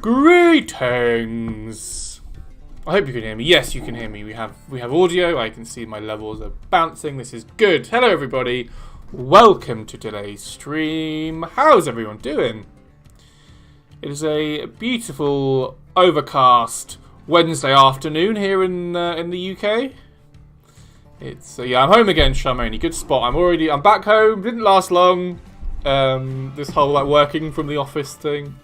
Greetings! I hope you can hear me. Yes, you can hear me. We have audio. I can see my levels are bouncing. This is good. Hello, everybody. Welcome to today's stream. How's everyone doing? It is a beautiful, overcast Wednesday afternoon here in the UK. It's I'm home again, Shamoni. Good spot. I'm back home. Didn't last long. This whole working from the office thing.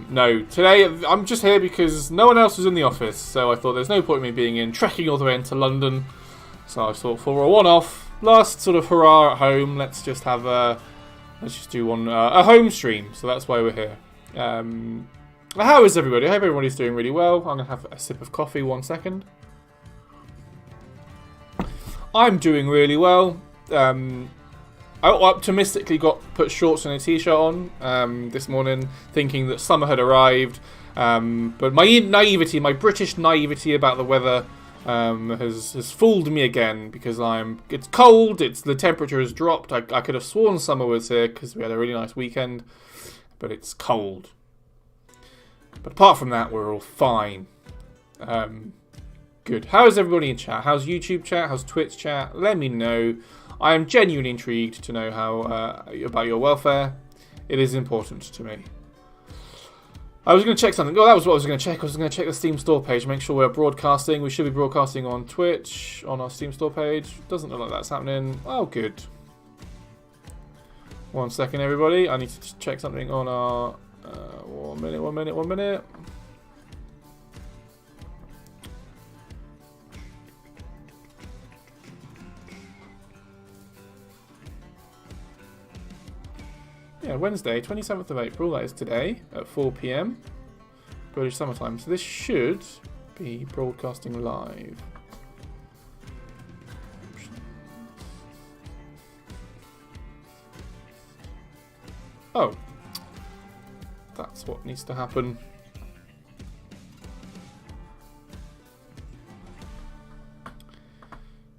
No, today I'm just here because no one else was in the office, so I thought there's no point in me being in, trekking all the way into London. So I thought for a one-off, last sort of hurrah at home, let's just do one a home stream. So that's why we're here. How is everybody? I hope everybody's doing really well. I'm gonna have a sip of coffee. 1 second. I'm doing really well. I optimistically put shorts and a t-shirt on this morning, thinking that summer had arrived. But my British naivety about the weather has fooled me again, because it's cold. The temperature has dropped. I could have sworn summer was here because we had a really nice weekend, but it's cold. But apart from that, we're all fine. Good. How is everybody in chat? How's YouTube chat? How's Twitch chat? Let me know. I am genuinely intrigued to know how about your welfare. It is important to me. I was going to check something. Oh, that was what I was going to check. I was going to check the Steam store page, make sure we're broadcasting. We should be broadcasting on Twitch, on our Steam store page. Doesn't look like that's happening. Oh, good. 1 second, everybody. I need to check something on our... 1 minute. Yeah, Wednesday, 27th of April, that is today, at 4 PM, British summertime. So this should be broadcasting live. Oh. That's what needs to happen.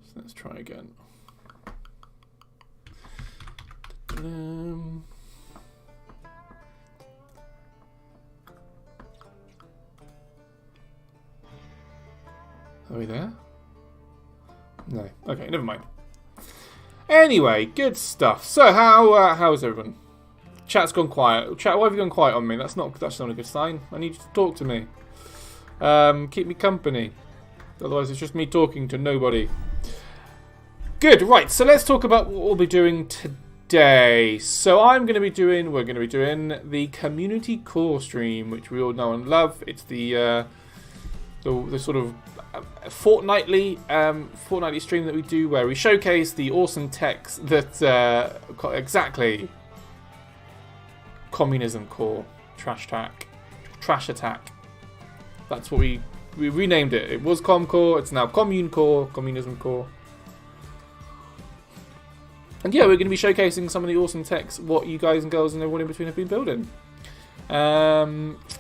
So let's try again. Are we there? No. Okay, never mind. Anyway, good stuff. So how's everyone? Chat's gone quiet. Chat, why have you gone quiet on me? That's not a good sign. I need you to talk to me. Keep me company. Otherwise, it's just me talking to nobody. Good. Right. So let's talk about what we'll be doing today. So we're going to be doing the community core stream, which we all know and love. It's the sort of fortnightly stream that we do, where we showcase the awesome techs that exactly communism core, trash attack. That's what we renamed it. It was Comcore, it's now commune core, communism core. And yeah, we're going to be showcasing some of the awesome techs, what you guys and girls and everyone in between have been building.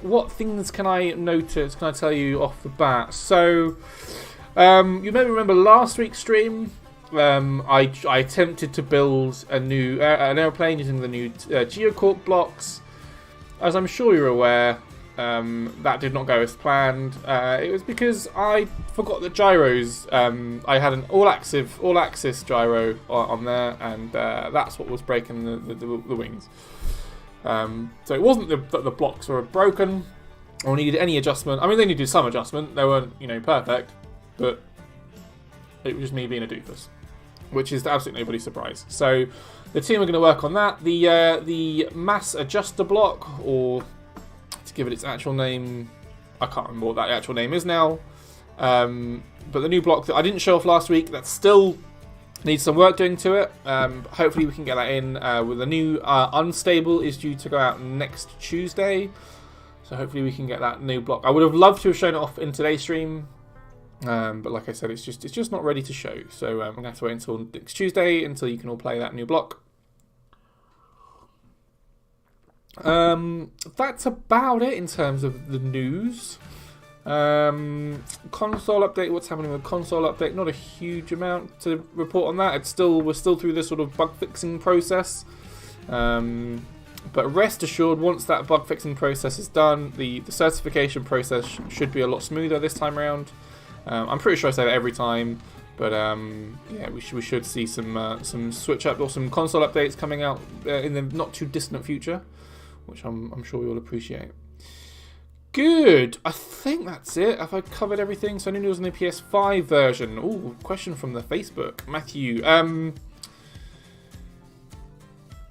What things can I tell you off the bat? So, you may remember last week's stream, I attempted to build an airplane using the new Geocorp blocks. As I'm sure you're aware, that did not go as planned. It was because I forgot the gyros. I had an all-axis gyro on there, and that's what was breaking the wings. So it wasn't that the blocks were broken or needed any adjustment. I mean, they needed some adjustment. They weren't, perfect, but it was just me being a doofus, which is to absolutely nobody's surprise. So the team are going to work on that. The mass adjuster block, or to give it its actual name, I can't remember what that actual name is now. But the new block that I didn't show off last week, that still needs some work doing to it. Hopefully we can get that in. With the new unstable is due to go out next Tuesday. So hopefully we can get that new block. I would have loved to have shown it off in today's stream. But like I said, it's just not ready to show. So we're going to have to wait until next Tuesday until you can all play that new block. That's about it in terms of the news. Console update. What's happening with console update? Not a huge amount to report on that. We're still through this sort of bug fixing process. But rest assured, once that bug fixing process is done, the certification process should be a lot smoother this time around. I'm pretty sure I say that every time, but yeah, we should see some switch up or some console updates coming out in the not too distant future, which I'm sure we all appreciate. Good. I think that's it. Have I covered everything? So new news on the PS5 version. Ooh, question from the Facebook, Matthew.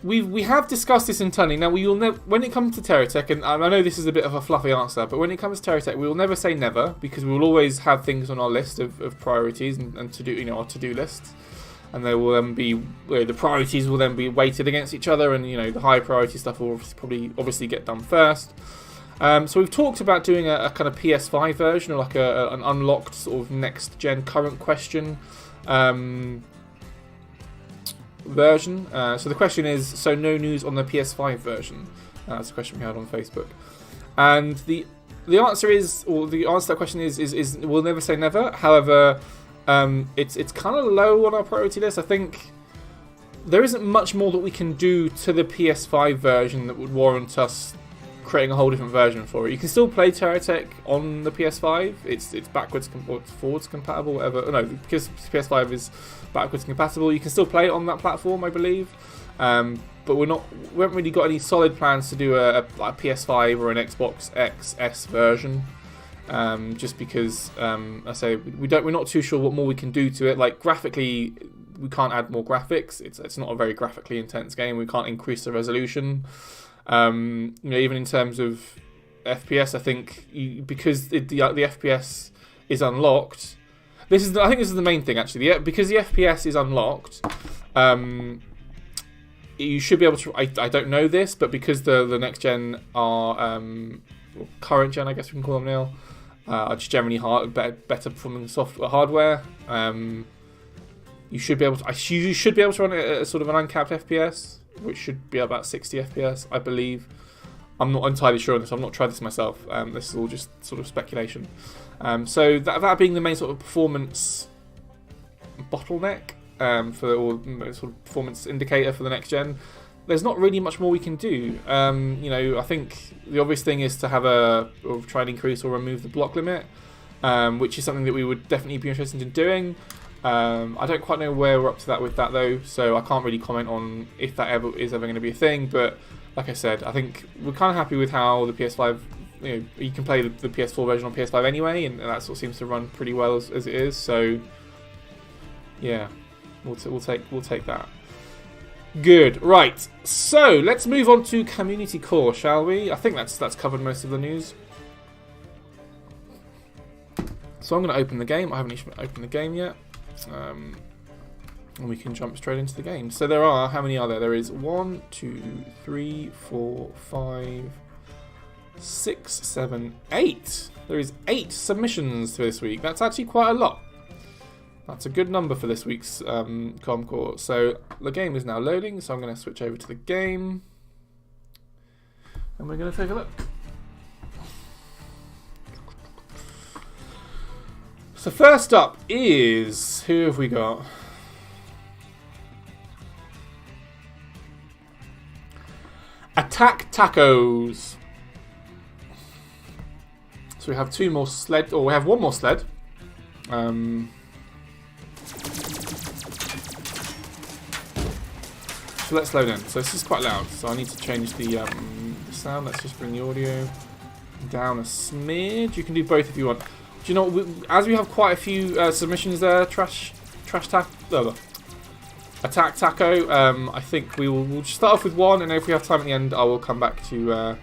We have discussed this internally. Now, we will never, when it comes to TerraTech, and I know this is a bit of a fluffy answer, but when it comes to TerraTech, we will never say never, because we will always have things on our list of priorities and to do, you know, our to-do lists, and there will then be the priorities will then be weighted against each other, and you know the high priority stuff will obviously get done first. So we've talked about doing a kind of PS5 version, or like an unlocked sort of next gen current question. Version. So the question is, so no news on the PS5 version? That's the question we had on Facebook. And the answer is, or the answer to that question is we'll never say never. However, it's kind of low on our priority list. I think there isn't much more that we can do to the PS5 version that would warrant us creating a whole different version for it. You can still play TerraTech on the PS5. It's backwards or forwards compatible, whatever. No, because PS5 is backwards compatible, you can still play it on that platform, I believe. But we haven't really got any solid plans to do a PS5 or an Xbox XS version. Just because I say we're not too sure what more we can do to it. Like graphically, we can't add more graphics. It's not a very graphically intense game. We can't increase the resolution. You know, even in terms of FPS, I think because the FPS is unlocked. I think this is the main thing actually. Because the FPS is unlocked, you should be able to. I don't know this, but because the next gen are current gen, I guess we can call them now, are just generally better performing hardware. You should be able to. You should be able to run it at sort of an uncapped FPS, which should be about 60 FPS, I believe. I'm not entirely sure on this. I've not tried this myself. This is all just sort of speculation. So that being the main sort of performance bottleneck or sort of performance indicator for the next gen, there's not really much more we can do. You know, I think the obvious thing is to have or try and increase or remove the block limit, which is something that we would definitely be interested in doing. I don't quite know where we're up to that with that though, so I can't really comment on if that is ever going to be a thing. But like I said, I think we're kind of happy with how the PS5, you know, you can play the PS4 version on PS5 anyway, and that sort of seems to run pretty well as it is. So yeah, we'll take that. Good, right. So let's move on to Community Core, shall we? I think that's covered most of the news. So I'm going to open the game. I haven't even opened the game yet. And we can jump straight into the game. So there are, how many are there? There is 1, 2, 3, 4, 5, 6, 7, 8. There is 8 submissions for this week. That's actually quite a lot. That's a good number for this week's Comcore. So the game is now loading, so I'm going to switch over to the game. And we're going to take a look. So first up is, who have we got? Attack Tacos. So we have 2 more sled, or we have 1 more sled. So let's load in. So this is quite loud, so I need to change the sound. Let's just bring the audio down a smidge. You can do both if you want. Do you know, as we have quite a few submissions there, Attack Taco, I think we'll just start off with 1, and if we have time at the end, I will come back to the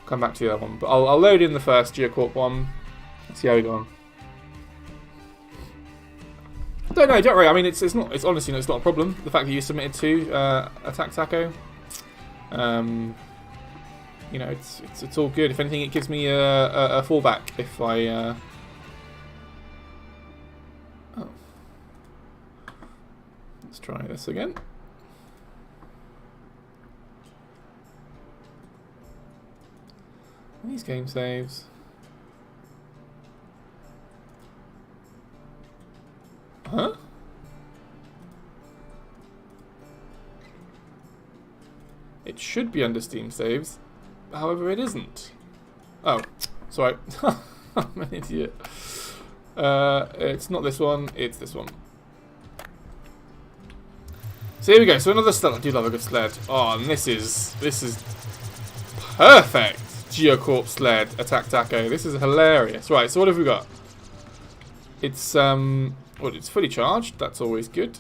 other one. But I'll load in the first Geocorp one. Let's see how we go on. Don't worry. I mean, it's honestly it's not a problem. The fact that you submitted 2 Attack Taco, you know, it's all good. If anything, it gives me a fallback if I. Oh. Let's try this again. These game saves. Huh? It should be under Steam saves. However, it isn't. Oh, sorry. I'm an idiot. It's not this one, it's this one. So here we go. So another sled. I do love a good sled. Oh, and this is perfect. Geocorp sled attack taco. This is hilarious. Right. So what have we got? It's well, it's fully charged. That's always good.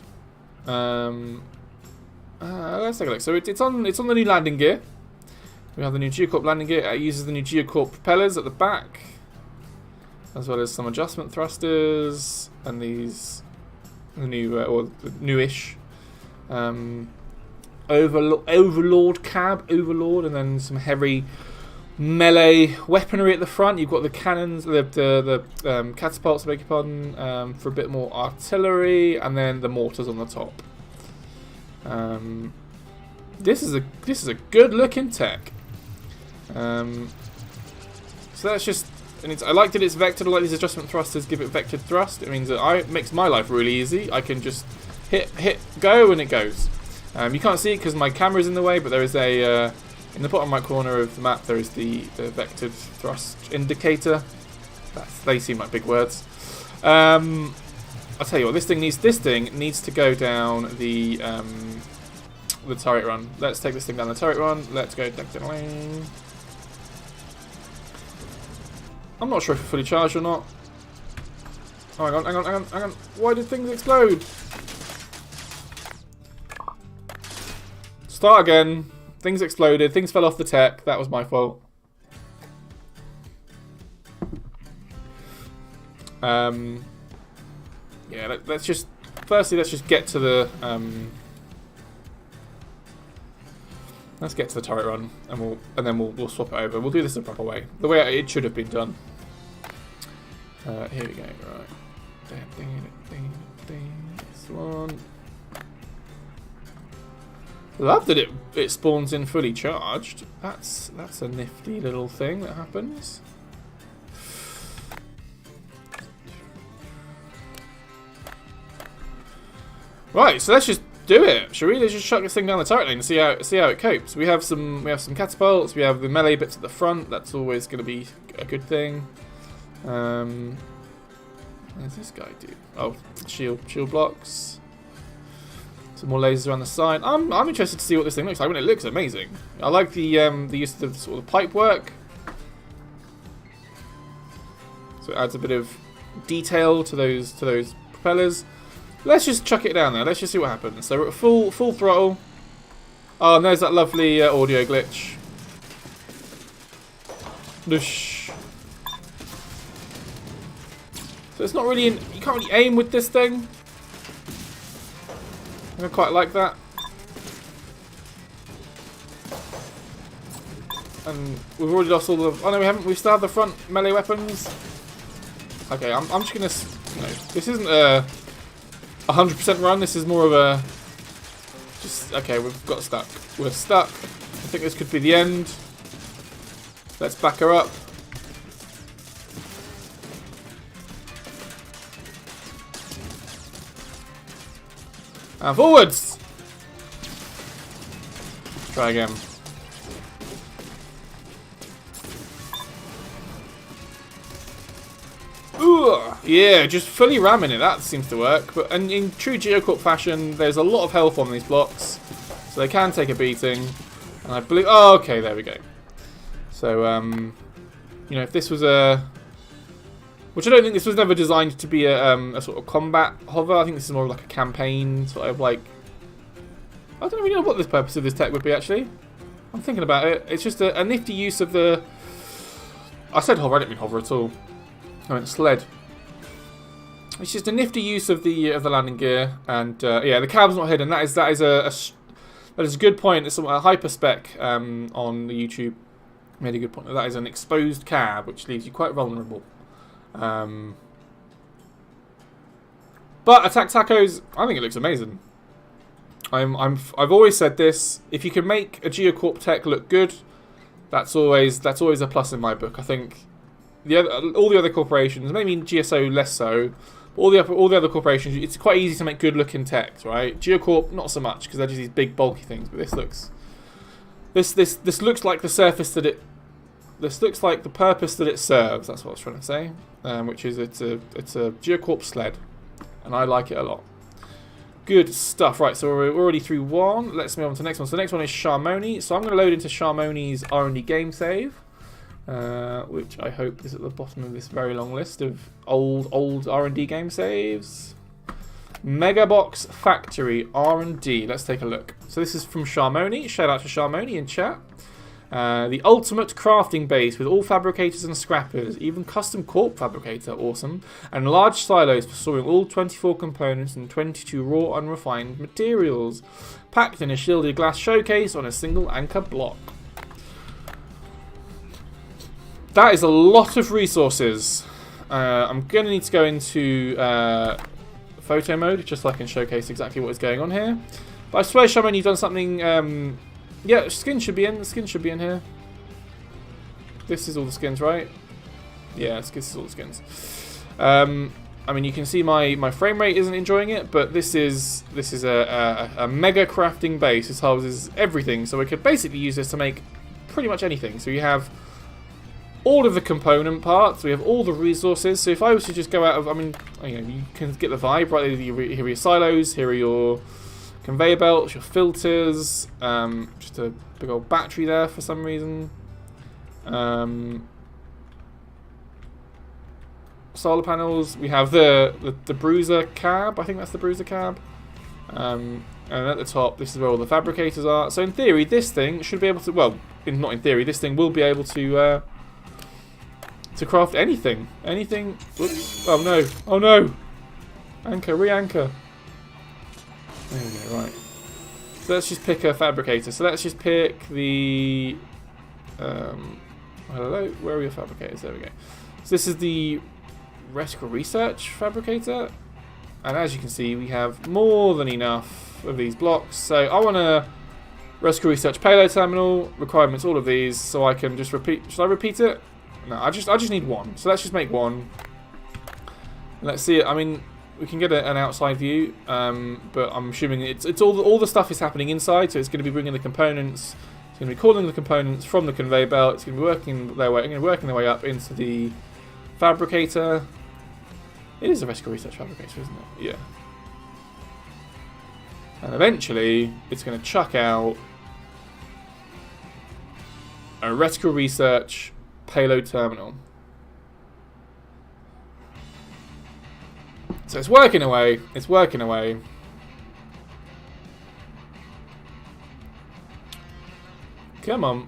Let's take a look. So it's on the new landing gear. We have the new Geocorp landing gear. It uses the new Geocorp propellers at the back, as well as some adjustment thrusters and these the new or the newish Overlord cab, and then some heavy melee weaponry at the front. You've got the cannons, the catapults, beg your pardon, for a bit more artillery, and then the mortars on the top. This is a good looking tech. So that's just, and I like that it's vectored. I like these adjustment thrusters give it vectored thrust. It means that it makes my life really easy. I can just hit, go, and it goes. You can't see it because my camera's in the way, but there is a in the bottom right corner of the map there is the vectored thrust indicator. They seem like big words. I'll tell you what, this thing needs to go down the turret run. Let's take this thing down the turret run. Let's go. I'm not sure if it's fully charged or not. Oh, hang on. Why did things explode? Start again. Things exploded. Things fell off the tech. That was my fault. Yeah, let's just get to the let's get to the turret run, and then we'll swap it over. We'll do this the proper way, the way it should have been done. Here we go. Right, this one. Love that it spawns in fully charged. That's a nifty little thing that happens. Right, so let's just do it. Shall we? Let's just chuck this thing down the turret lane and see how it copes. We have some catapults. We have the melee bits at the front. That's always going to be a good thing. What does this guy do? Oh, shield blocks. Some more lasers around the side. I'm interested to see what this thing looks like. I mean, it looks amazing. I like the use of the sort of pipe work. So it adds a bit of detail to those propellers. Let's just chuck it down there. Let's just see what happens. So we're at full throttle. Oh, and there's that lovely audio glitch. Noosh. So it's not really you can't really aim with this thing. I don't quite like that. And we've already lost all the. Oh no, we haven't. We still have the front melee weapons. Okay, I'm just gonna. No, this isn't a 100% run. This is more of a. Just okay. We've got stuck. We're stuck. I think this could be the end. Let's back her up. And forwards! Try again. Ooh, yeah, just fully ramming it. That seems to work. But and in true Geocorp fashion, there's a lot of health on these blocks, so they can take a beating. And I believe. Oh, okay, there we go. So, you know, if this was a. Which I don't think this was never designed to be a sort of combat hover. I think this is more like a campaign, sort of like... I don't really know what the purpose of this tech would be, actually. I'm thinking about it. It's just a nifty use of the... I said hover, I didn't mean hover at all. I meant sled. It's just a nifty use of the landing gear. And yeah, the cab's not hidden. That is a good point. It's a hyper spec on the YouTube. Made a good point. That is an exposed cab, which leaves you quite vulnerable. But Attack Tacos, I think it looks amazing. I've always said this: if you can make a Geocorp tech look good, that's always a plus in my book. I think all the other corporations, maybe GSO less so, but all the other corporations, it's quite easy to make good looking techs, right? Geocorp not so much because they're just these big bulky things, but this looks This looks like the surface that it. This looks like the purpose that it serves. That's what I was trying to say. Which is it's a Geocorp sled, and I like it a lot. Good stuff. Right, so we're already through one. Let's move on to the next one. So the next one is Sharmoni. So I'm going to load into Sharmoni's R&D game save, which I hope is at the bottom of this very long list of old R&D game saves. Megabox Factory R&D. Let's take a look. So this is from Sharmoni. Shout out to Sharmoni in chat. The ultimate crafting base with all fabricators and scrappers, even custom corp fabricator, awesome, and large silos for storing all 24 components and 22 raw unrefined materials, packed in a shielded glass showcase on a single anchor block. That is a lot of resources. I'm going to need to go into photo mode just so I can showcase exactly what is going on here. But I swear, Shaman, you've done something. Yeah, skin should be in. The skin should be in here. This is all the skins, right? Yeah, this is all the skins. I mean, you can see my frame rate isn't enjoying it, but this is a mega crafting base. This houses everything, so we could basically use this to make pretty much anything. So you have all of the component parts. We have all the resources. So if I was to just go out of, I mean, you know, you can get the vibe, right? Here are your silos. Here are your conveyor belts, your filters, just a big old battery there for some reason. Solar panels. We have the bruiser cab. I think that's the bruiser cab. And at the top, this is where all the fabricators are. So in theory, this thing should be able to. Well, not in theory. This thing will be able to craft anything. Anything. Oops. Oh no! Oh no! Anchor, re-anchor. There we go, right. So let's just pick a fabricator. So let's just pick the... hello, where are your fabricators? There we go. So this is the Reticle Research fabricator. And as you can see, we have more than enough of these blocks. So I want a Reticle Research payload terminal, requirements, all of these, so I can just repeat... Should I repeat it? No, I just need one. So let's just make one. Let's see it. I mean... We can get an outside view, but I'm assuming it's all the stuff is happening inside, so it's going to be bringing the components. It's going to be calling the components from the conveyor belt. It's going to be working their way up into the fabricator. It is a Reticle Research fabricator, isn't it? Yeah. And eventually, it's going to chuck out a Reticle Research payload terminal. So it's working away. It's working away. Come on.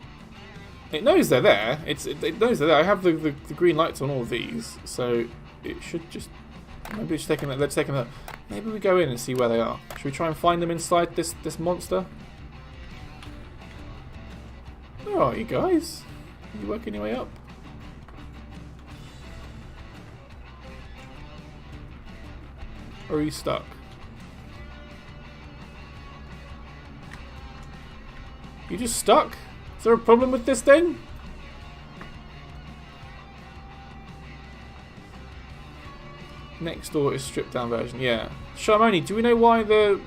It knows they're there. It knows they're there. I have the green lights on all of these, so it should just. Maybe it's taking that. Let's take that. Maybe we go in and see where they are. Should we try and find them inside this monster? Where are you guys? Are you working your way up? Or are you stuck? You just stuck? Is there a problem with this thing? Next door is stripped down version. Yeah. Sharmoni, do we know why the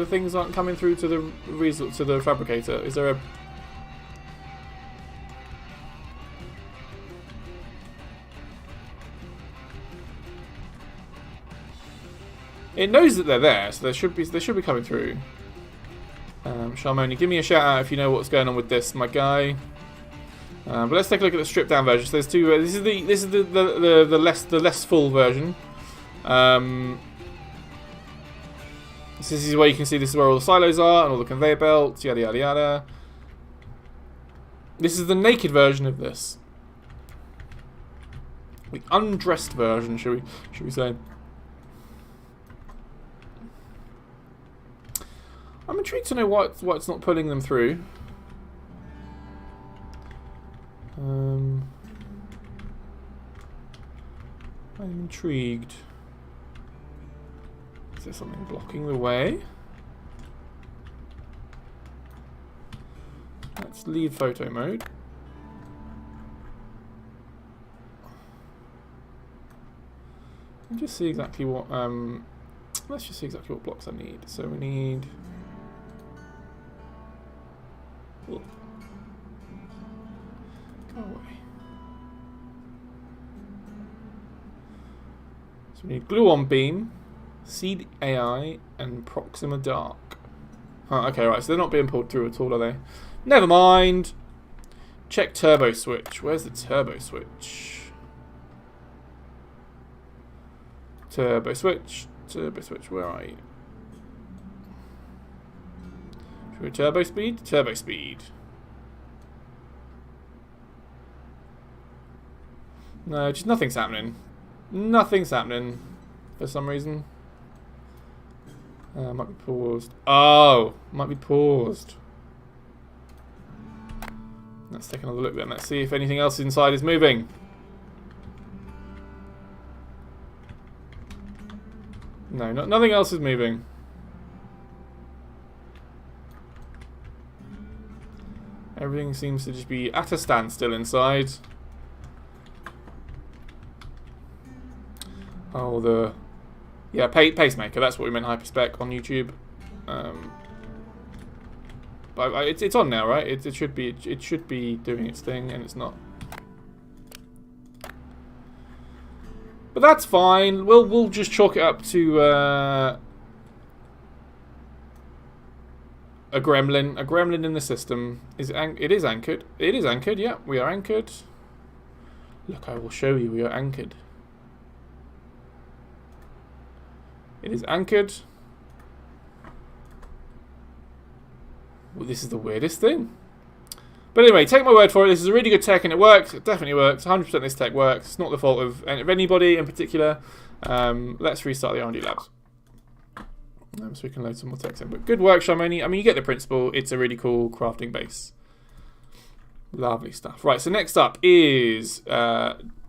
things aren't coming through to the fabricator? Is there a... It knows that they're there, so they should be coming through. Sharmoni, give me a shout out if you know what's going on with this, my guy. But let's take a look at the stripped down version. So there's two. This is the less full version. This is where you can see this is where all the silos are and all the conveyor belts, yada yada yada. This is the naked version of this. The undressed version, should we say? I'm intrigued to know why it's not pulling them through. I'm intrigued. Is there something blocking the way? Let's leave photo mode. And just see exactly what let's just see exactly what blocks I need. So we need Go away. So we need Glue on Beam, Seed AI, and Proxima Dark. Oh, okay, right, so they're not being pulled through at all, are they? Never mind. Check turbo switch. Where's the turbo switch? Turbo switch. Turbo switch, where are you? Should we turbo speed? Turbo speed. No, just nothing's happening. Nothing's happening for some reason. Might be paused. Oh, might be paused. Let's take another look then. Let's see if anything else inside is moving. No, nothing else is moving. Everything seems to just be at a standstill inside. Oh, yeah, pacemaker. That's what we meant hyperspec on YouTube. But it's on now, right? It should be doing its thing, and it's not. But that's fine. We'll just chalk it up to a gremlin. A gremlin in the system. It is anchored. It is anchored. Yeah, we are anchored. Look, I will show you. We are anchored. It is anchored. Well, this is the weirdest thing. But anyway, take my word for it. This is a really good tech, and it works. It definitely works. 100% this tech works. It's not the fault of anybody in particular. Let's restart the R&D labs. So we can load some more text in. But good work, Sharmoni. I mean, you get the principle. It's a really cool crafting base. Lovely stuff. Right, so next up is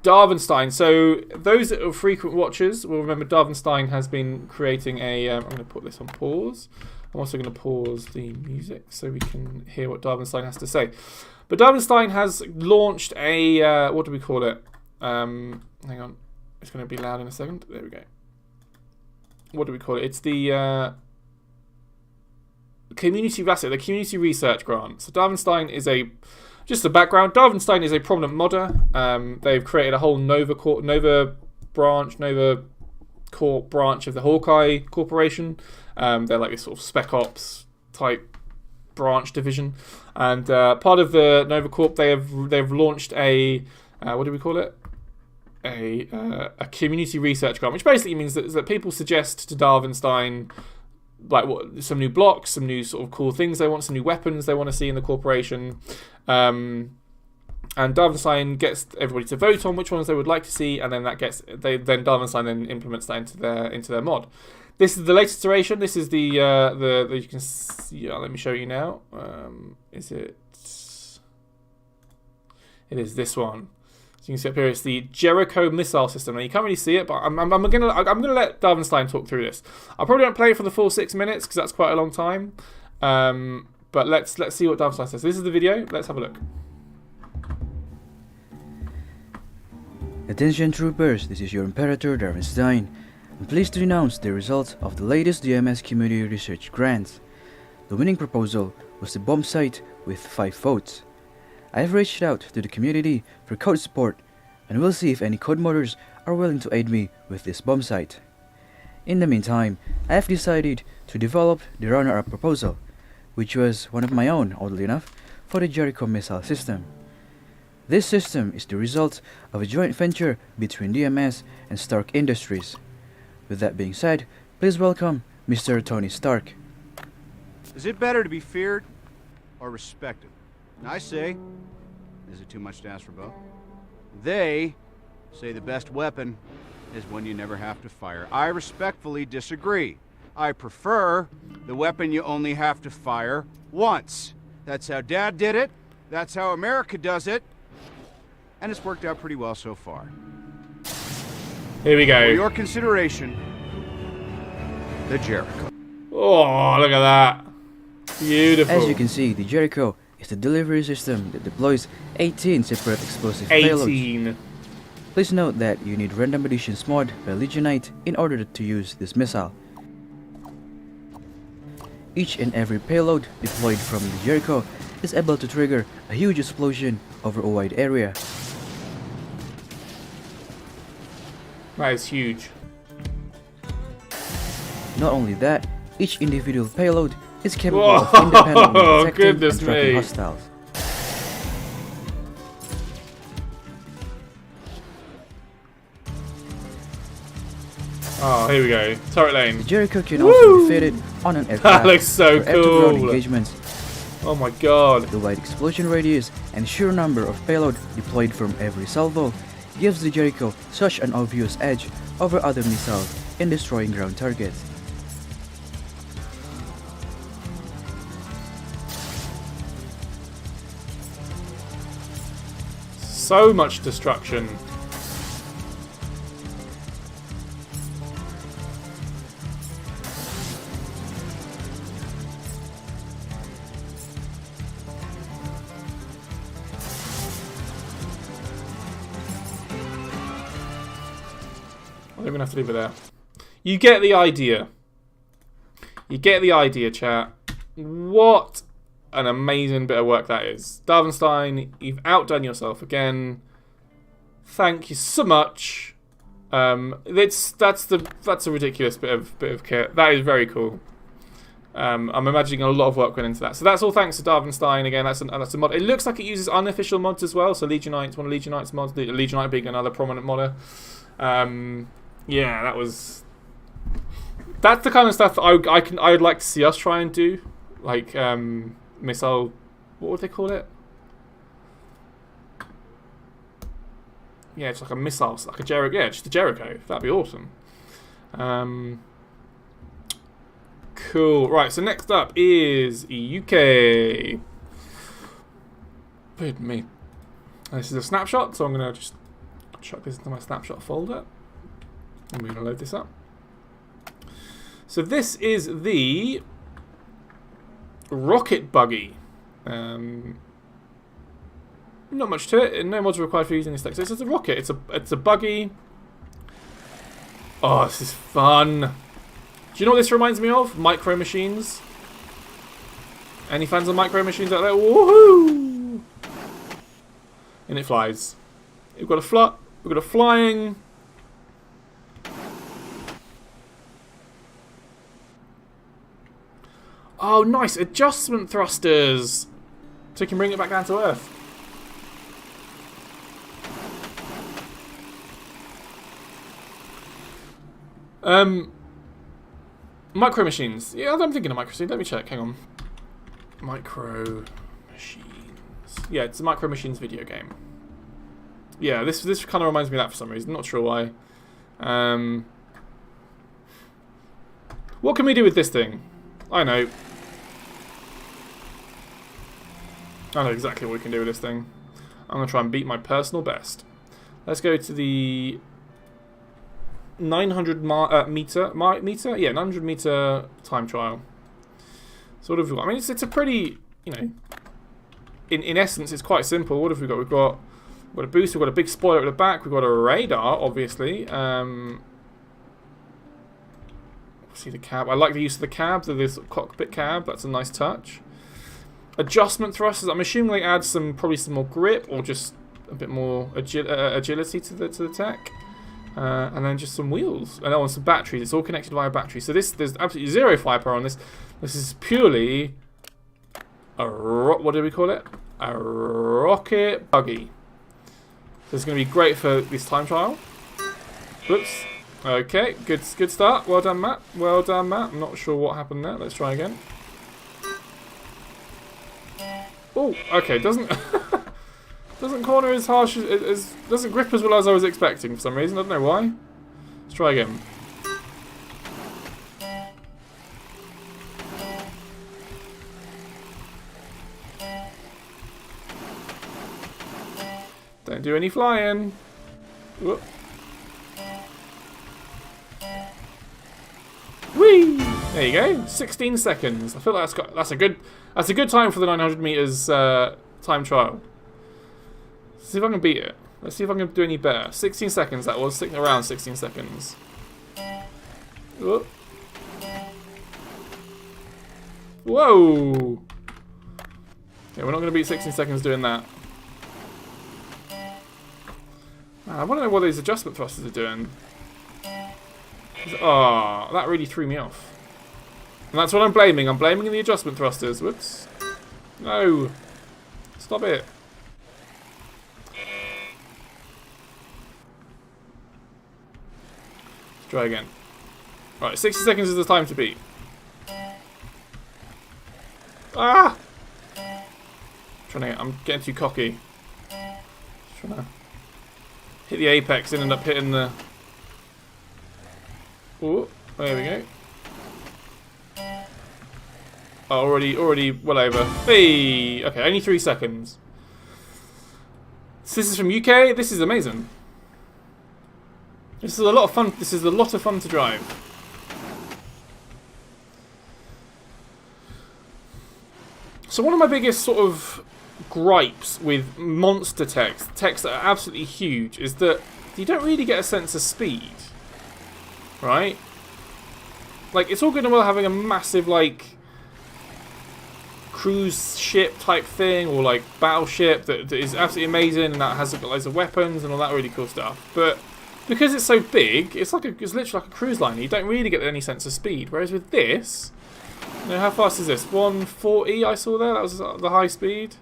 Darwinstein. So those that are frequent watchers will remember Darwinstein has been creating a... I'm going to put this on pause. I'm also going to pause the music so we can hear what Darwinstein has to say. But Darwinstein has launched a... what do we call it? Hang on. It's going to be loud in a second. There we go. What do we call it? It's the community research grant. So Darwinstein is a... Just the background, Darwinstein is a prominent modder. They've created a whole Nova Corp branch of the Hawkeye Corporation. They're like this sort of Spec Ops type branch division. And part of the Nova Corp, they've launched a what do we call it? A community research grant, which basically means that people suggest to Darwinstein like some new blocks, some new sort of cool things they want, some new weapons they want to see in the corporation. And Darwinstein gets everybody to vote on which ones they would like to see, and then Darwinstein then implements that into their mod. This is the latest iteration. This is the you can see, yeah, let me show you now. Is it? It is this one. So you can see up here, it's the Jericho missile system. Now you can't really see it, but I'm gonna let Darwinstein talk through this. I probably won't play it for the full 6 minutes because that's quite a long time. But let's see what Darwinstein says. This is the video. Let's have a look. Attention troopers, this is your Imperator Darwinstein. I'm pleased to announce the results of the latest DMS Community Research Grant. The winning proposal was the bomb site with 5 votes. I have reached out to the community for code support, and we'll see if any code modders are willing to aid me with this bomb site. In the meantime, I have decided to develop the runner-up proposal, which was one of my own, oddly enough, for the Jericho missile system. This system is the result of a joint venture between DMS and Stark Industries. With that being said, please welcome Mr. Tony Stark. Is it better to be feared or respected? And I say, is it too much to ask for both? They say the best weapon is one you never have to fire. I respectfully disagree. I prefer the weapon you only have to fire once. That's how Dad did it. That's how America does it. And it's worked out pretty well so far. Here we go. For your consideration, the Jericho. Oh, look at that. Beautiful. As you can see, the Jericho is the delivery system that deploys 18 separate explosive 18. payloads. Please note that you need Random Additions mod by Legionite in order to use this missile. Each and every payload deployed from the Jericho is able to trigger a huge explosion over a wide area. That is huge. Not only that, each individual payload is capable of independently detecting and tracking hostiles. Oh, here we go. Turret lane. The Jericho can also be fitted on an aircraft That looks so for air-to-ground cool. engagements. Oh my god. The wide explosion radius and sheer number of payload deployed from every salvo gives the Jericho such an obvious edge over other missiles in destroying ground targets. So much destruction. I'm going to have to leave it there. You get the idea. You get the idea, chat. What an amazing bit of work that is. Darvenstein, you've outdone yourself again. Thank you so much. That's a ridiculous bit of kit. That is very cool. I'm imagining a lot of work went into that. So that's all thanks to Darvenstein again. That's a mod. It looks like it uses unofficial mods as well. So Legionites, one of Legionite's mods. Legionite being another prominent modder. Yeah, that's the kind of stuff that I would like to see us try and do, like missile. What would they call it? Yeah, it's like a missile, it's like a Jericho. Yeah, just a Jericho. That'd be awesome. Cool. Right. So next up is UK. Pardon me. This is a snapshot, so I'm gonna just chuck this into my snapshot folder. I'm going to load this up. So this is the rocket buggy. Not much to it. No mods are required for using this tech. So it's a rocket. It's a buggy. Oh, this is fun. Do you know what this reminds me of? Micro Machines. Any fans of Micro Machines out there? Woohoo! And it flies. We've got a flying. Oh, nice. Adjustment thrusters. So you can bring it back down to Earth. Micro Machines. Yeah, I'm thinking of Micro Machines. Let me check. Hang on. Micro Machines. Yeah, it's a Micro Machines video game. Yeah, this kind of reminds me of that for some reason. Not sure why. What can we do with this thing? I know exactly what we can do with this thing. I'm going to try and beat my personal best. Let's go to the 900 meter? Yeah, 900 meter time trial. Sort of. I mean, it's a pretty, you know, in essence, it's quite simple. What have we got? We've got a boost. We've got a big spoiler at the back. We've got a radar, obviously. See the cab. I like the use of the cab. This cockpit cab. That's a nice touch. Adjustment thrusters. I'm assuming they add probably some more grip or just a bit more agility to the tech. And then just some wheels and some batteries. It's all connected via batteries. So there's absolutely zero firepower on this. This is purely what do we call it? A rocket buggy. So it's going to be great for this time trial. Whoops. Okay, good start. Well done, Matt. Well done, Matt. I'm not sure what happened there. Let's try again. Oh, okay. Doesn't corner as harsh as doesn't grip as well as I was expecting for some reason. I don't know why. Let's try again. Don't do any flying. Whoop. Whee! There you go. 16 seconds. I feel like that's a good time for the 900 meters time trial. Let's see if I can beat it. Let's see if I can do any better. 16 seconds that was. Around 16 seconds. Whoop. Whoa! Yeah, we're not going to beat 16 seconds doing that. Man, I want to know what these adjustment thrusters are doing. Oh, that really threw me off. And that's what I'm blaming. I'm blaming the adjustment thrusters. Whoops. No. Stop it. Let's try again. Right, 60 seconds is the time to beat. Ah! I'm getting too cocky. Just trying to hit the apex and end up hitting the... Oh, there we go. Oh, already well over. Hey! Okay, only 3 seconds. So this is from UK. This is amazing. This is a lot of fun. This is a lot of fun to drive. So one of my biggest sort of gripes with monster techs that are absolutely huge, is that you don't really get a sense of speed. Right? Like, it's all good and well having a massive, like, cruise ship type thing, or like battleship that is absolutely amazing and that has loads of weapons and all that really cool stuff. But because it's so big, it's literally like a cruise liner. You don't really get any sense of speed. Whereas with this, you know, how fast is this? 140 I saw there. That was the high speed.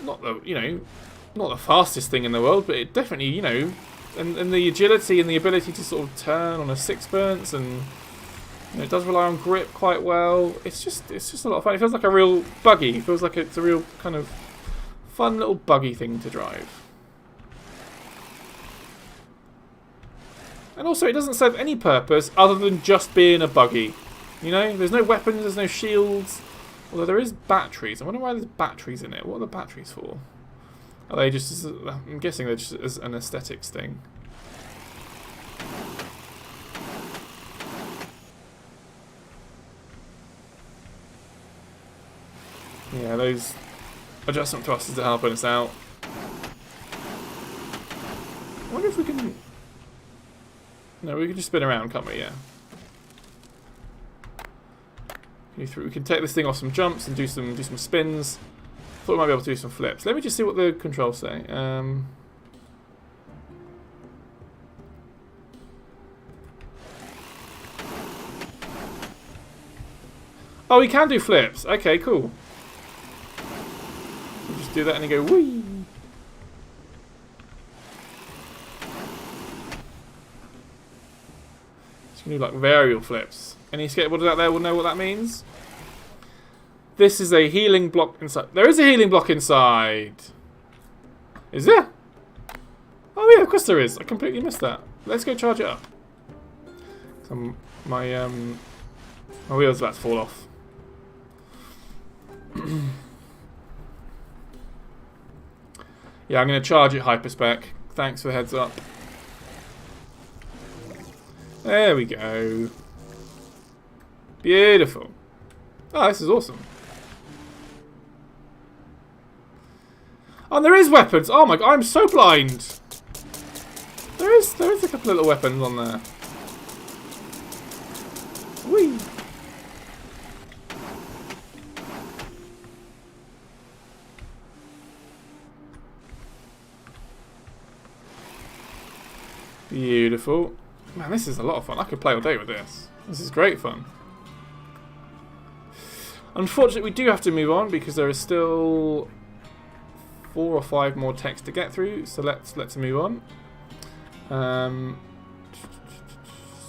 Not the, you know, not the fastest thing in the world, but it definitely, you know, and the agility and the ability to sort of turn on a sixpence, and you know, it does rely on grip quite well. It's just a lot of fun. It feels like a real buggy. It feels like it's a real kind of fun little buggy thing to drive. And also, it doesn't serve any purpose other than just being a buggy. You know, there's no weapons, there's no shields. Although there is batteries. I wonder why there's batteries in it. What are the batteries for? Are they just... I'm guessing they're just as an aesthetics thing. Yeah, those adjustment thrusters are helping us out. I wonder if we can... No, we can just spin around, can't we? Yeah. We can take this thing off some jumps and do some spins. Thought we might be able to do some flips. Let me just see what the controls say. Oh, we can do flips. Okay, cool. We'll just do that and then go whee. Just gonna do like varial flips. Any skateboarders out there will know what that means. This is a healing block inside. There is a healing block inside. Is there? Oh yeah, of course there is. I completely missed that. Let's go charge it up. My wheel's about to fall off. Yeah, I'm going to charge it hyperspec. Thanks for the heads up. There we go. Beautiful. Oh, this is awesome. Oh, there is weapons. Oh my god, I'm so blind. There is a couple of little weapons on there. Whee. Beautiful. Man, this is a lot of fun. I could play all day with this. This is great fun. Unfortunately, we do have to move on because there is still 4 or 5 more texts to get through. So let's move on.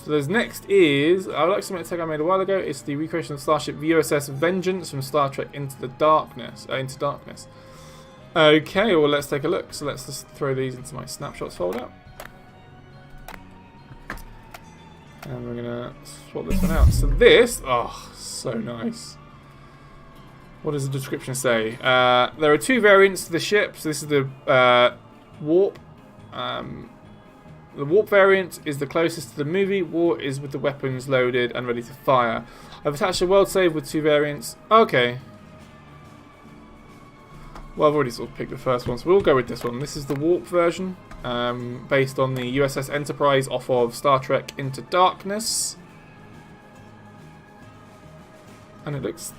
So there's next is I would like to submit a tech I made a while ago. It's the recreation of Starship USS Vengeance from Star Trek Into Darkness. Okay, well let's take a look. So let's just throw these into my snapshots folder. And we're gonna swap this one out. So this, oh, so nice. What does the description say? There are 2 variants to the ship. So this is the warp. The warp variant is the closest to the movie. Warp is with the weapons loaded and ready to fire. I've attached a world save with 2 variants. Okay. Well, I've already sort of picked the first one, so we'll go with this one. This is the warp version, based on the USS Enterprise off of Star Trek Into Darkness. and it looks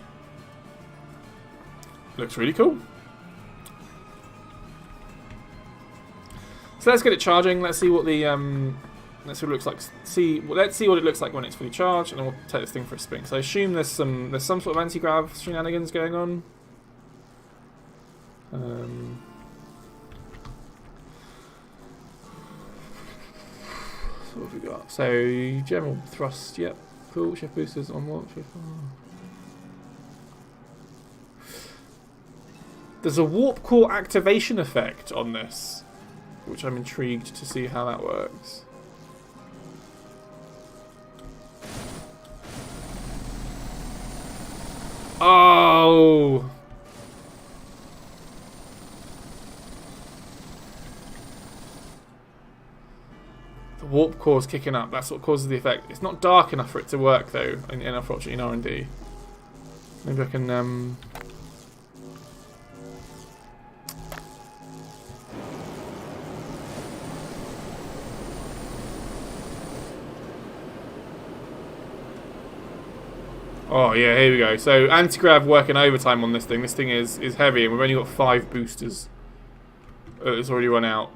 really cool. So let's get it charging. Let's see what the let's see what it looks like. Let's see what it looks like when it's fully charged, and then we'll take this thing for a spin. So I assume there's some sort of anti-grav shenanigans going on. So what have we got? So general thrust, yep, cool. Shift boosters on what? There's a warp core activation effect on this, which I'm intrigued to see how that works. Oh! The warp core is kicking up. That's what causes the effect. It's not dark enough for it to work, though, unfortunately, in R&D. Maybe I can... Oh yeah, here we go. So anti-grav working overtime on this thing. This thing is heavy, and we've only got 5 boosters. It's already run out.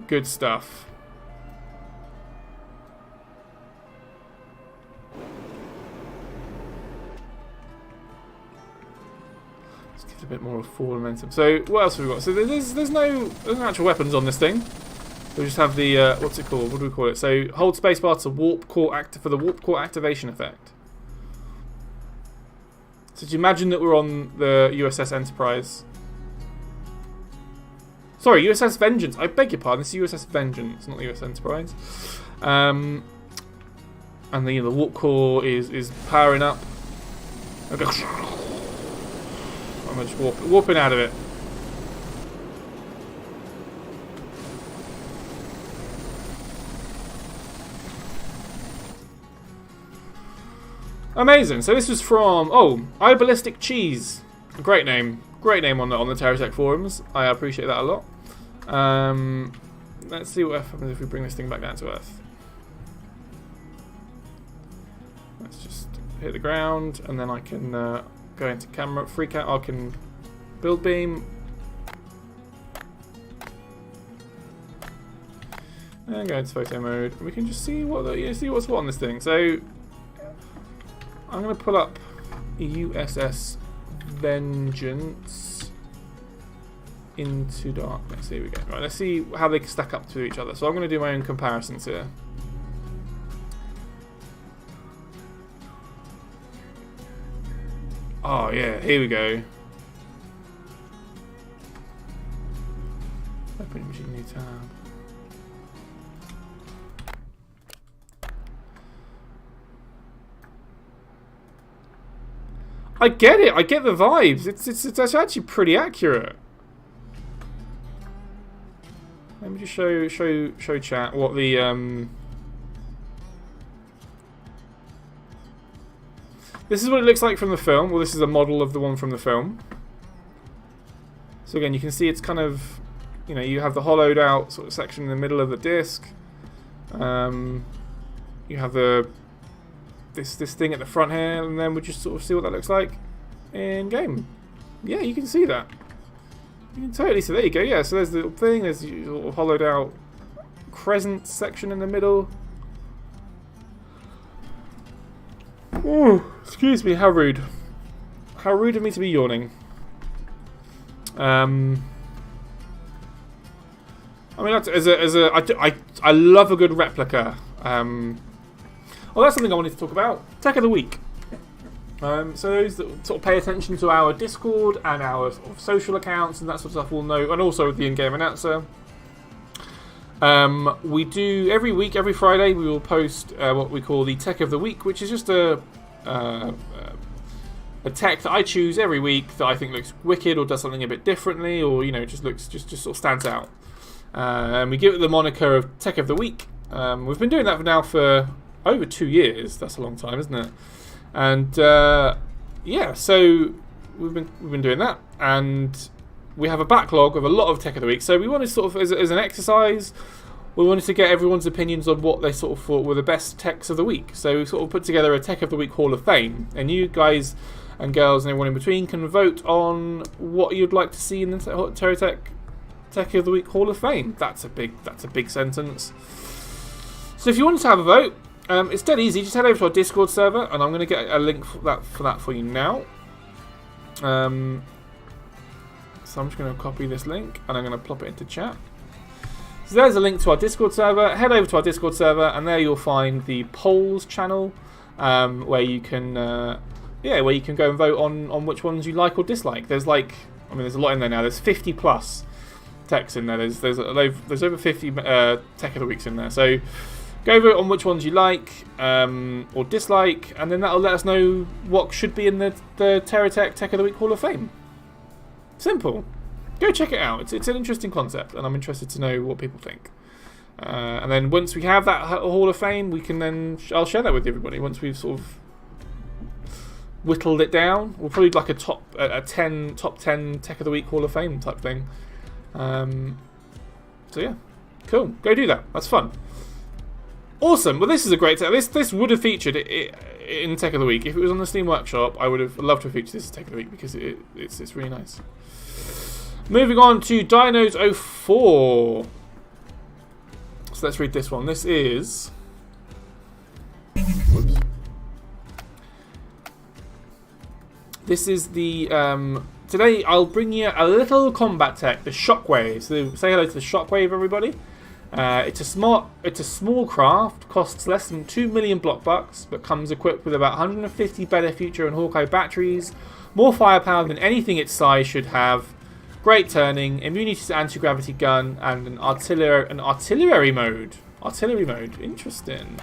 Good stuff. Let's give it a bit more of forward momentum. So what else have we got? So there's no actual weapons on this thing. We just have the what's it called? What do we call it? So hold spacebar to warp core for the warp core activation effect. So do you imagine that we're on the USS Enterprise? Sorry, USS Vengeance. I beg your pardon. This is USS Vengeance, not the USS Enterprise. And the warp core is powering up. Okay. I'm just warping out of it. Amazing. So this was from iBallistic Cheese. Great name on the TerraTech forums. I appreciate that a lot. Let's see what happens if we bring this thing back down to Earth. Let's just hit the ground, and then I can go into camera. I can build beam. And go into photo mode. We can just see what's what on this thing. So I'm going to pull up USS Vengeance into darkness. Here we go. Right, let's see how they stack up to each other. So I'm going to do my own comparisons here. Oh yeah, here we go. Open imaging new tab. I get it. I get the vibes. It's actually pretty accurate. Let me just show chat what the This is what it looks like from the film. Well, this is a model of the one from the film. So again, you can see it's kind of, you have the hollowed out sort of section in the middle of the disc. You have this thing at the front here, and then we just sort of see what that looks like in game. Yeah, you can see that. You can totally see. There you go. Yeah, so there's the thing. There's the sort of hollowed out crescent section in the middle. Oh, excuse me. How rude. How rude of me to be yawning. I mean, I love a good replica. Well, that's something I wanted to talk about. Tech of the week. So those that sort of pay attention to our Discord and our sort of social accounts and that sort of stuff will know, and also the in-game announcer. We do every week, every Friday, we will post what we call the Tech of the Week, which is just a tech that I choose every week that I think looks wicked or does something a bit differently, or just sort of stands out. And we give it the moniker of Tech of the Week. We've been doing that now for over 2 years. That's a long time, isn't it? And yeah, so we've been doing that, and we have a backlog of a lot of Tech of the Week. So we wanted sort of as an exercise, we wanted to get everyone's opinions on what they sort of thought were the best techs of the week. So we sort of put together a Tech of the Week Hall of Fame, and you guys and girls and everyone in between can vote on what you'd like to see in the TerraTech Tech of the Week Hall of Fame. That's a big sentence. So if you wanted to have a vote, it's dead easy. Just head over to our Discord server, and I'm going to get a link for that for you now. So I'm just going to copy this link, and I'm going to plop it into chat. So there's a link to our Discord server. Head over to our Discord server, and there you'll find the polls channel, where you can where you can go and vote on which ones you like or dislike. There's there's a lot in there now. There's 50 plus techs in there. There's over 50 tech of the weeks in there. So go vote on which ones you like or dislike, and then that'll let us know what should be in the TerraTech Tech of the Week Hall of Fame. Simple. Go check it out. It's an interesting concept, and I'm interested to know what people think. And then once we have that Hall of Fame, we can I'll share that with everybody. Once we've sort of whittled it down, we'll probably do like a top 10 Tech of the Week Hall of Fame type thing. So yeah, cool. Go do that. That's fun. Awesome. Well, this is a great tech. This would have featured in Tech of the Week if it was on the Steam Workshop. I would have loved to have featured this as Tech of the Week because it's really nice. Moving on to Dinos 04. So let's read this one. This is. Whoops. This is the. Today I'll bring you a little combat tech, the Shockwave. So say hello to the Shockwave, everybody. It's a small craft, costs less than 2 million block bucks, but comes equipped with about 150 better Future and Hawkeye batteries, more firepower than anything its size should have, great turning, immunity to anti-gravity gun, and an artillery mode. Artillery mode, interesting.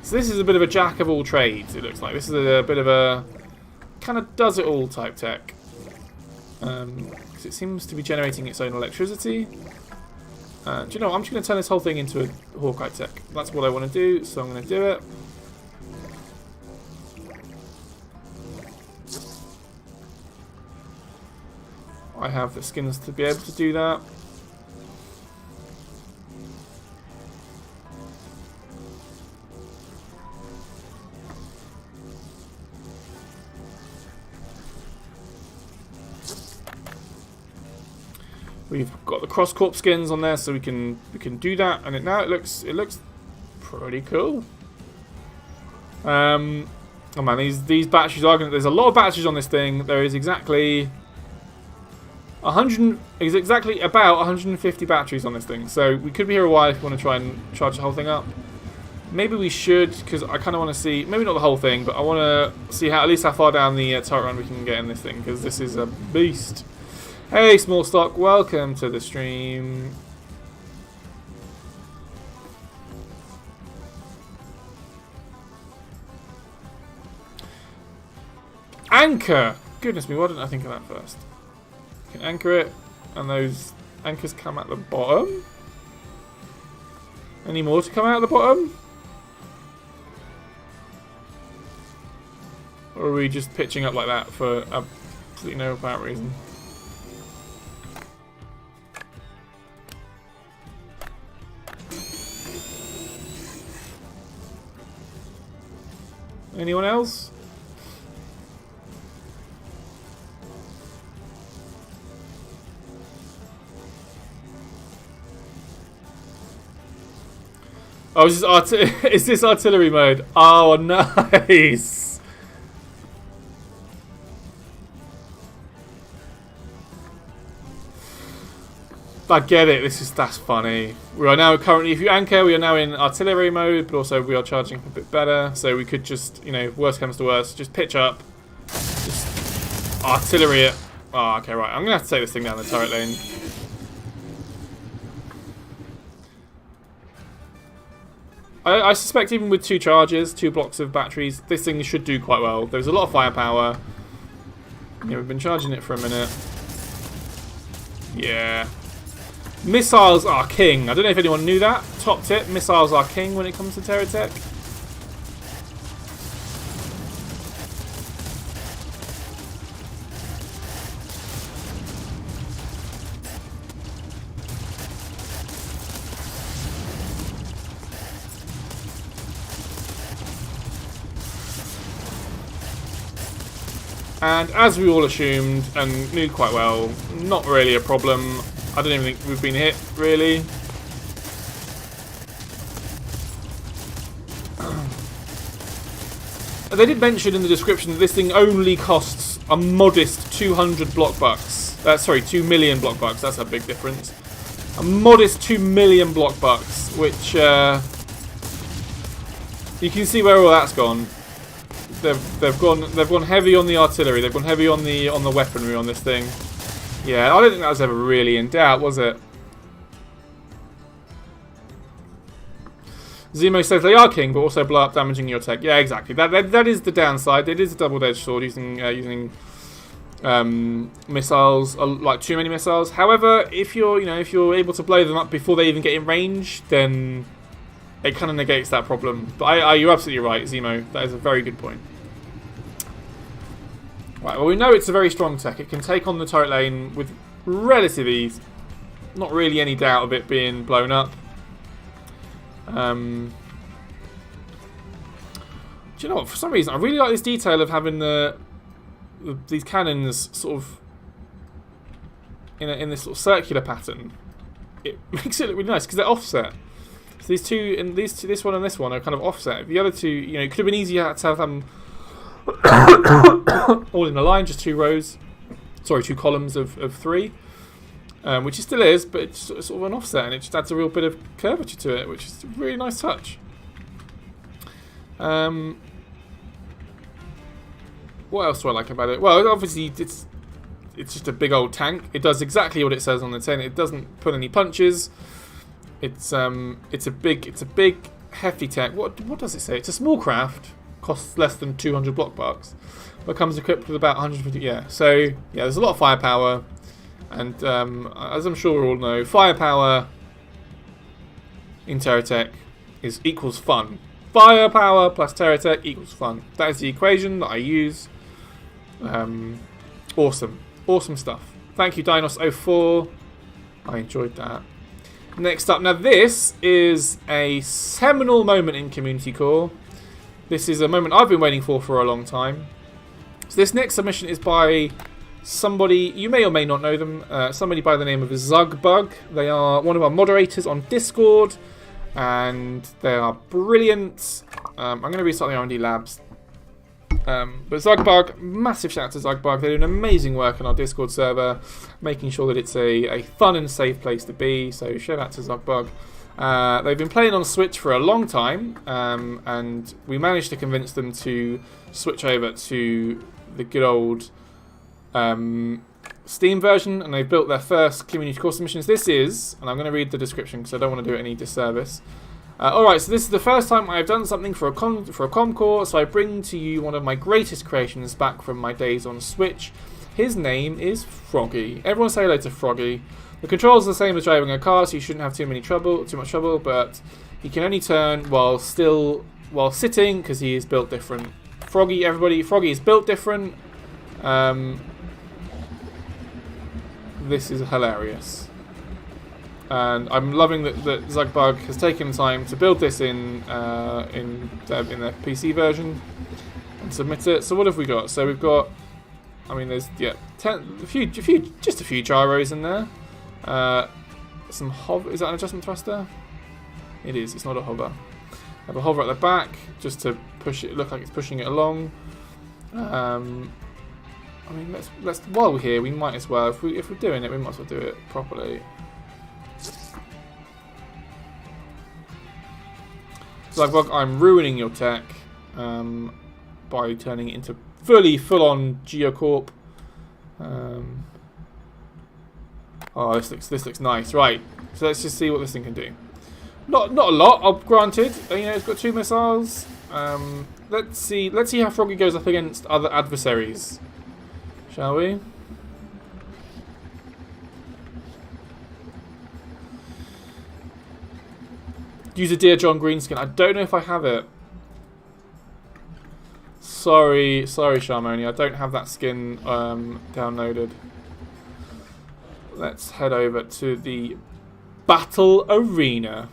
So this is a bit of a jack of all trades, it looks like. This is a bit of a kind of does it all type tech. Because it seems to be generating its own electricity. Do you know what? I'm just going to turn this whole thing into a Hawkeye tech. That's what I want to do, so I'm going to do it. I have the skins to be able to do that. We've got the cross corp skins on there, so we can do that, and it looks pretty cool. Oh man, these batteries are there's a lot of batteries on this thing. There is exactly about 150 batteries on this thing, so we could be here a while if we want to try and charge the whole thing up. Maybe we should, because I kind of want to see, maybe not the whole thing, but I want to see at least how far down the turret run we can get in this thing, because this is a beast. Hey, Small Stock, welcome to the stream. Anchor! Goodness me, why didn't I think of that first? You can anchor it, and those anchors come at the bottom. Any more to come out at the bottom? Or are we just pitching up like that for absolutely no apparent reason? Anyone else? Oh, is this artillery mode? Oh, nice! I get it. That's funny. We are now currently, if you anchor, we are now in artillery mode, but also we are charging a bit better. So we could just, worst comes to worst, just pitch up, just artillery it. Oh, okay, right. I'm gonna have to take this thing down the turret lane. I suspect even with 2 charges, 2 blocks of batteries, this thing should do quite well. There's a lot of firepower. Yeah, we've been charging it for a minute. Yeah. Missiles are king. I don't know if anyone knew that. Top tip, missiles are king when it comes to TerraTech. And as we all assumed and knew quite well, not really a problem. I don't even think we've been hit, really. They did mention in the description that this thing only costs a modest 200 block bucks. Sorry, 2 million block bucks. That's a big difference. A modest 2 million block bucks, which you can see where all that's gone. They've gone heavy on the artillery. They've gone heavy on the weaponry on this thing. Yeah, I don't think that was ever really in doubt, was it? Zemo says they are king, but also blow up, damaging your tech. Yeah, exactly. That is the downside. It is a double-edged sword using missiles, like too many missiles. However, if you're able to blow them up before they even get in range, then it kind of negates that problem. But you're absolutely right, Zemo. That is a very good point. Right. Well, we know it's a very strong tech. It can take on the turret lane with relative ease. Not really any doubt of it being blown up. Do you know what? For some reason, I really like this detail of having these cannons sort of in this sort of circular pattern. It makes it look really nice because they're offset. So these two and this one and this one are kind of offset. The other two, it could have been easier to have them all in a line, just two columns of three. Which it still is, but it's sort of an offset, and it just adds a real bit of curvature to it, which is a really nice touch. What else do I like about it? Well, obviously it's just a big old tank. It does exactly what it says on the tin. It doesn't pull any punches. It's a big hefty tech. What does it say? It's a small craft. Costs less than 200 block bucks, but comes equipped with about 150. Yeah, so yeah, there's a lot of firepower. And as I'm sure we all know, firepower in TerraTech equals fun. Firepower plus TerraTech equals fun. That is the equation that I use. Awesome stuff. Thank you, Dinos04. I enjoyed that. Next up, now this is a seminal moment in Community Core. This is a moment I've been waiting for a long time. So this next submission is by somebody, you may or may not know them, somebody by the name of Zugbug. They are one of our moderators on Discord, and they are brilliant. I'm going to restart the R&D labs. But Zugbug, massive shout out to Zugbug. They're doing amazing work on our Discord server, making sure that it's a fun and safe place to be. So shout out to Zugbug. They've been playing on Switch for a long time, and we managed to convince them to switch over to the good old Steam version, and they've built their first community core submissions. This is, and I'm going to read the description because I don't want to do it any disservice. Alright, so this is the first time I've done something for a com core, so I bring to you one of my greatest creations back from my days on Switch. His name is Froggy. Everyone say hello to Froggy. The controls are the same as driving a car, so you shouldn't have too much trouble, but he can only turn while sitting because he is built different. Froggy is built different. This is hilarious. And I'm loving that Zugbug has taken time to build this in their PC version and submit it. So what have we got? So we've got, I mean, there's a few gyros in there. Some hover. Is that an adjustment thruster? It is. It's not a hover. I have a hover at the back just to push it. Look like it's pushing it along. I mean, let's while we're here, we might as well. If we're doing it, we might as well do it properly. Zugbug, I'm ruining your tech by turning it into full-on Geocorp. Oh, this looks nice. Right, so let's just see what this thing can do. Not a lot, granted. It's got 2 missiles. Let's see how Froggy goes up against other adversaries, shall we? Use a Dear John Green skin. I don't know if I have it. Sorry, Sharmoni. I don't have that skin downloaded. Let's head over to the battle arena.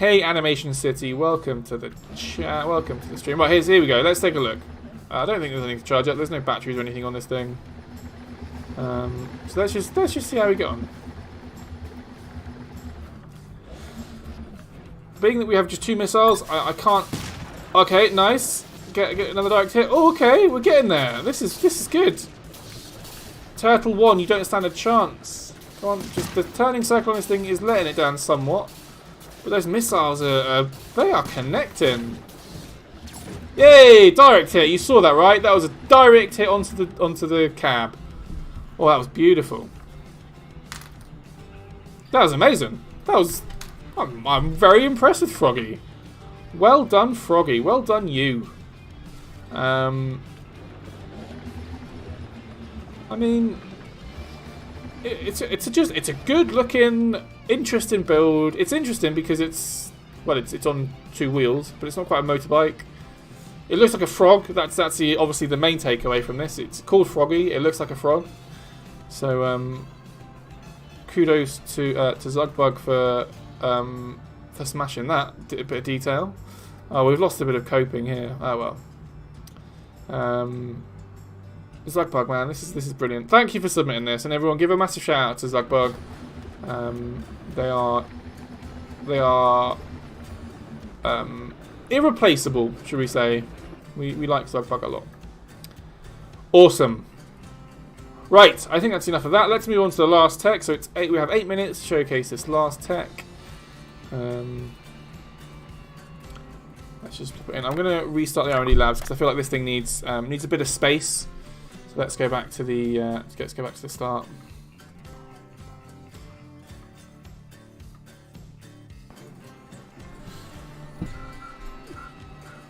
Hey, Animation City, welcome to the chat. Welcome to the stream. Right, here we go. Let's take a look. I don't think there's anything to charge up. There's no batteries or anything on this thing. So let's just see how we get on. Being that we have just 2 missiles, I can't. Okay, nice. Get another direct hit. Oh, okay, we're getting there. This is good. Turtle 1, you don't stand a chance. Come on, just the turning circle on this thing is letting it down somewhat. But those missiles they are connecting. Yay! Direct hit. You saw that, right? That was a direct hit onto the cab. Oh, that was beautiful. That was amazing. That was. I'm very impressed with Froggy. Well done, Froggy. Well done, you. I mean, it's a good looking, interesting build. It's interesting because it's on 2 wheels, but it's not quite a motorbike. It looks like a frog. That's obviously the main takeaway from this. It's called Froggy. It looks like a frog. So kudos to Zugbug for smashing that. A bit of detail. Oh, we've lost a bit of coping here. Oh well. Zugbug, man, this is brilliant. Thank you for submitting this, and everyone give a massive shout out to Zugbug. They are irreplaceable, should we say? We like Zugbug a lot. Awesome. Right, I think that's enough of that. Let's move on to the last tech. So we have 8 minutes to showcase this last tech. Let's just put it in. I'm going to restart the R&D labs because I feel like this thing needs a bit of space. So let's go back to the start.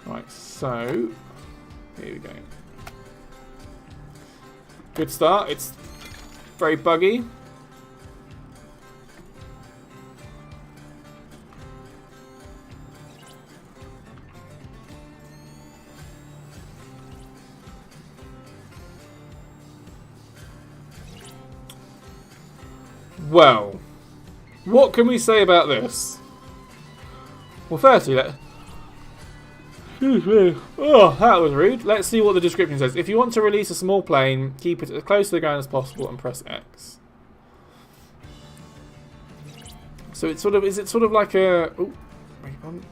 Right, so here we go. Good start. It's very buggy. Well, what can we say about this? Well, firstly, excuse me. Oh, that was rude. Let's see what the description says. If you want to release a small plane, keep it as close to the ground as possible and press X. So it's sort of, is it sort of like a... Oh, wait on.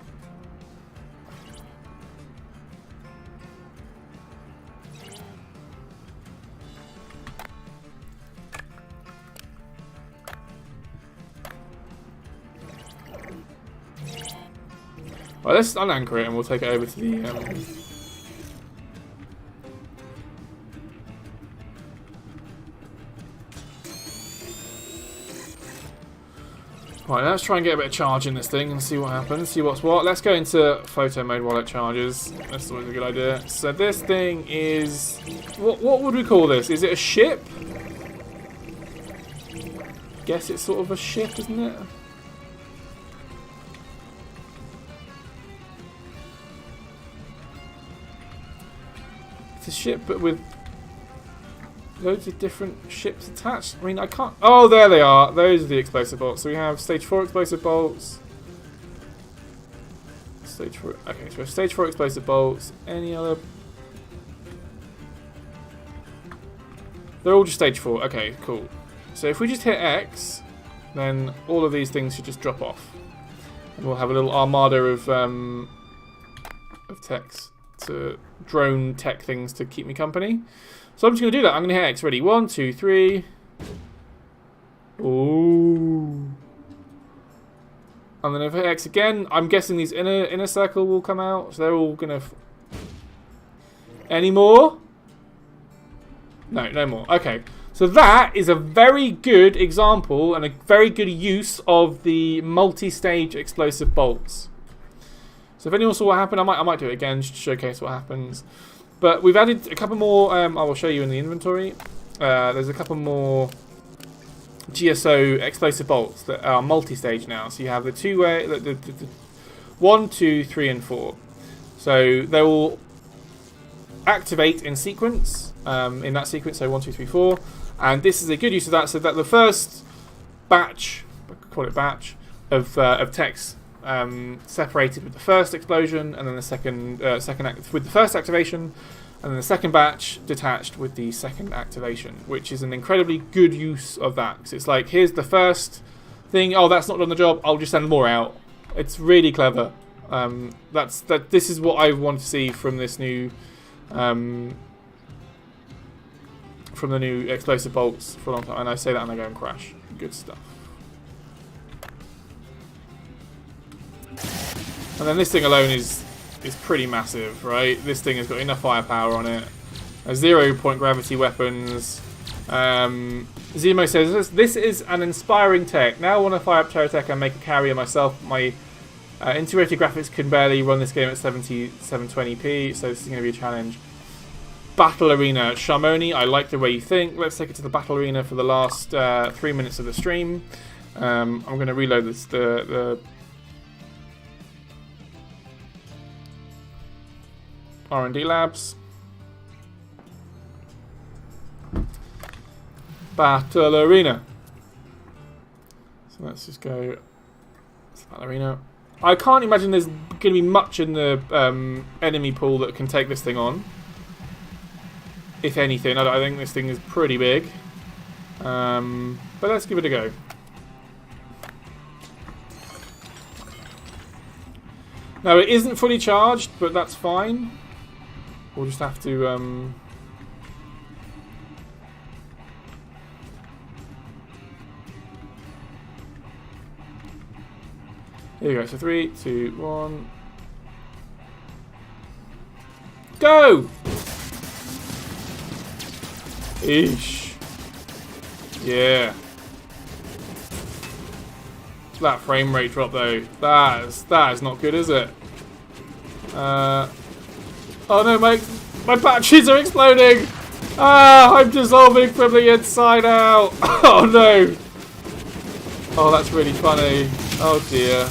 Well, let's unanchor it and we'll take it over to the... Right, let's try and get a bit of charge in this thing and see what happens, see what's what. Let's go into photo mode while it charges. That's always a good idea. So this thing is... What would we call this? Is it a ship? Guess it's sort of a ship, isn't it? It's a ship, but with loads of different ships attached. I mean, I can't... Oh, there they are. Those are the explosive bolts. So we have stage 4 explosive bolts. Stage 4... Okay, so we have stage 4 explosive bolts. Any other... They're all just stage 4. Okay, cool. So if we just hit X, then all of these things should just drop off. And we'll have a little armada of techs to... drone tech things to keep me company. So I'm just going to do that. I'm going to hit X. Ready? 1, 2, 3. Ooh. And then if I hit X again, I'm guessing these inner circle will come out. So they're all going to... Any more? No, no more. Okay. So that is a very good example and a very good use of the multi-stage explosive bolts. So if anyone saw what happened, I might do it again just to showcase what happens. But we've added a couple more. I will show you in the inventory. There's a couple more GSO explosive bolts that are multi-stage now. So you have the two-way, the 1, 2, 3, and 4. So they will activate in sequence. In that sequence, so 1, 2, 3, 4. And this is a good use of that. So that the first batch, call it batch, of techs separated with the first explosion, and then the second with the first activation, and then the second batch detached with the second activation, which is an incredibly good use of that. Because it's like, here's the first thing. Oh, that's not done the job. I'll just send more out. It's really clever. This is what I want to see from this new, from the new explosive bolts for a long time. And I say that and I go and crash. Good stuff. And then this thing alone is pretty massive, right? This thing has got enough firepower on it. 0-point gravity weapons. Zemo says, this is an inspiring tech. Now I want to fire up TerraTech and make a carrier myself. My integrated graphics can barely run this game at 720p, so this is going to be a challenge. Battle Arena. Sharmoni, I like the way you think. Let's take it to the Battle Arena for the last 3 minutes of the stream. I'm going to reload this, the R&D labs. Battle Arena. So let's just go to Battle Arena. I can't imagine there's going to be much in the enemy pool that can take this thing on. If anything, I think this thing is pretty big. But let's give it a go. Now it isn't fully charged, but that's fine. We'll just have to here we go. So 3, 2, 1. Go! Eesh. Yeah. That frame rate drop though. That is not good, is it? Oh no, my batteries are exploding! Ah, I'm dissolving from the inside out! Oh no! Oh, that's really funny. Oh dear.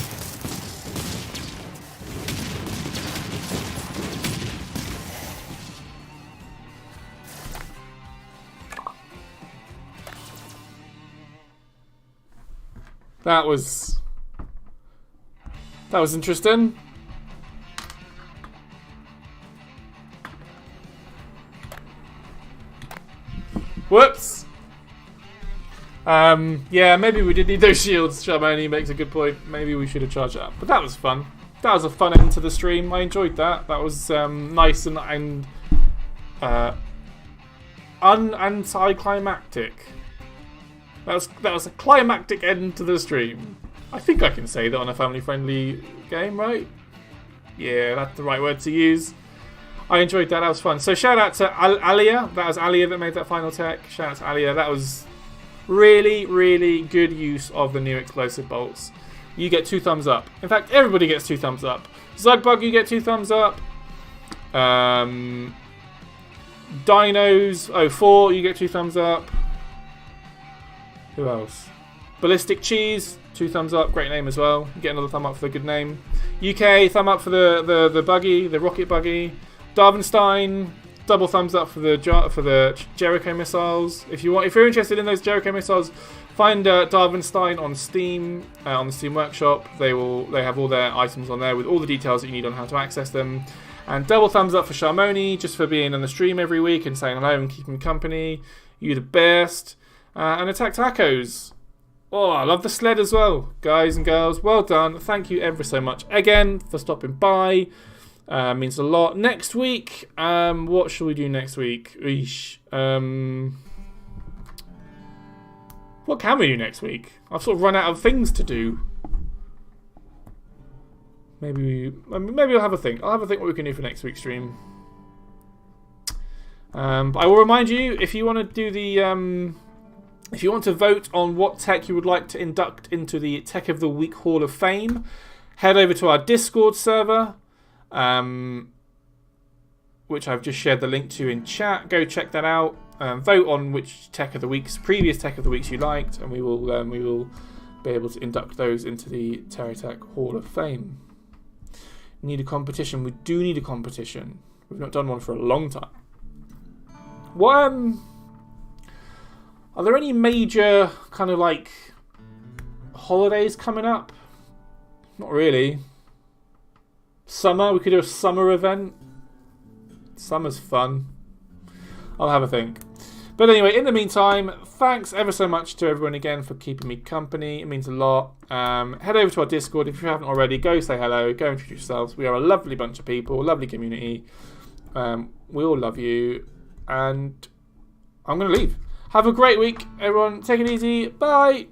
That was interesting. Whoops. Yeah, maybe we did need those shields. Sharmoni makes a good point. Maybe we should have charged it up. But that was fun. That was a fun end to the stream. I enjoyed that. That was nice and anticlimactic. That was a climactic end to the stream. I think I can say that on a family-friendly game, right? Yeah, that's the right word to use. I enjoyed that. That was fun. So shout out to Alia. That was Alia that made that final tech. Shout out to Alia. That was really, really good use of the new explosive bolts. You get 2 thumbs up. In fact, everybody gets 2 thumbs up. Zugbug, you get 2 thumbs up. Dinos 04, you get 2 thumbs up. Who else? Ballistic Cheese, 2 thumbs up. Great name as well. You get another thumb up for the good name. UK, thumb up for the buggy, the rocket buggy. Darvenstein, double thumbs up for the Jericho missiles. If you're interested in those Jericho missiles, find Darvenstein on Steam, on the Steam Workshop. They have all their items on there with all the details that you need on how to access them. And double thumbs up for Sharmoni, just for being on the stream every week and saying hello and keeping me company. You're the best. And Attack Tacos. Oh, I love the sled as well. Guys and girls, well done. Thank you ever so much again for stopping by. Means a lot. Next week, what shall we do next week? What can we do next week? I've sort of run out of things to do. Maybe I'll have a think. I'll have a think what we can do for next week's stream. But I will remind you, if you want to do the if you want to vote on what tech you would like to induct into the Tech of the Week Hall of Fame, head over to our Discord server, which I've just shared the link to in chat. Go check that out. Vote on which previous Tech of the Weeks you liked, and we will be able to induct those into the TerraTech Hall of Fame. Need a competition. We do need a competition. We've not done one for a long time. What are there any major kind of like holidays coming up? Not really. Summer? We could do a summer event. Summer's fun. I'll have a think. But anyway, in the meantime, thanks ever so much to everyone again for keeping me company. It means a lot. Head over to our Discord if you haven't already. Go say hello. Go introduce yourselves. We are a lovely bunch of people, a lovely community. We all love you. And I'm going to leave. Have a great week, everyone. Take it easy. Bye.